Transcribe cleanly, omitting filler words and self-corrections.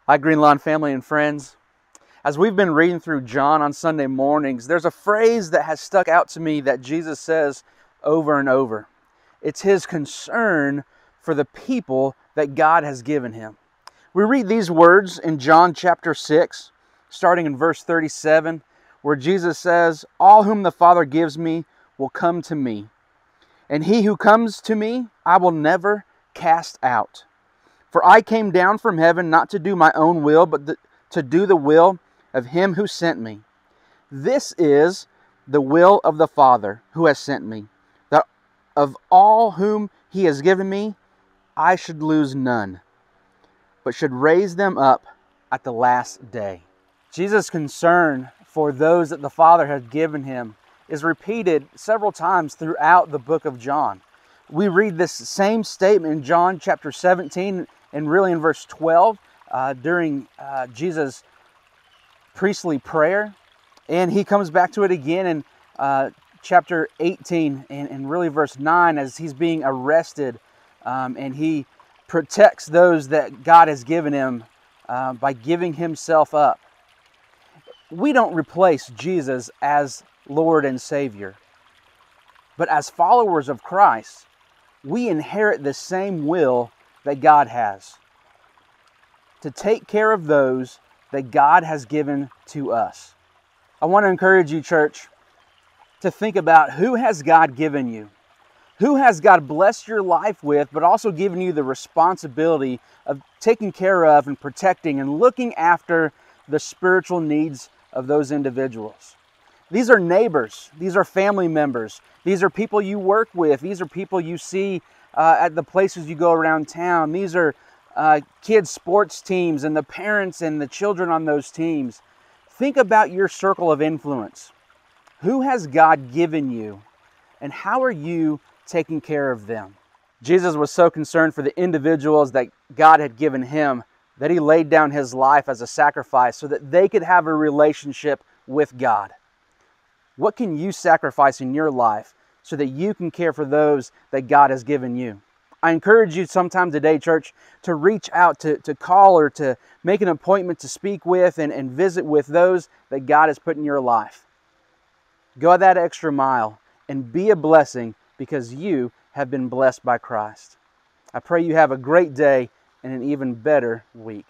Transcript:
Hi, Green Lawn family and friends. As we've been reading through John on Sunday mornings, there's a phrase that has stuck out to me that Jesus says over and over. It's His concern for the people that God has given Him. We read these words in John chapter 6, starting in verse 37, where Jesus says, "All whom the Father gives me will come to me, and he who comes to me I will never cast out. For I came down from heaven not to do my own will, but to do the will of Him who sent me. This is the will of the Father who has sent me, that of all whom He has given me, I should lose none, but should raise them up at the last day." Jesus' concern for those that the Father has given Him is repeated several times throughout the book of John. We read this same statement in John chapter 17 and really in verse 12 during Jesus' priestly prayer. And He comes back to it again in chapter 18 and really verse 9 as He's being arrested and He protects those that God has given Him by giving Himself up. We don't replace Jesus as Lord and Savior, but as followers of Christ, we inherit the same will that God has, to take care of those that God has given to us. I want to encourage you, church, to think about who has God given you? Who has God blessed your life with, but also given you the responsibility of taking care of and protecting and looking after the spiritual needs of those individuals? These are neighbors. These are family members. These are people you work with. These are people you see at the places you go around town. These are kids' sports teams and the parents and the children on those teams. Think about your circle of influence. Who has God given you, and how are you taking care of them? Jesus was so concerned for the individuals that God had given Him that He laid down His life as a sacrifice so that they could have a relationship with God. What can you sacrifice in your life so that you can care for those that God has given you? I encourage you sometime today, church, to reach out, to call or to make an appointment to speak with and visit with those that God has put in your life. Go that extra mile and be a blessing because you have been blessed by Christ. I pray you have a great day and an even better week.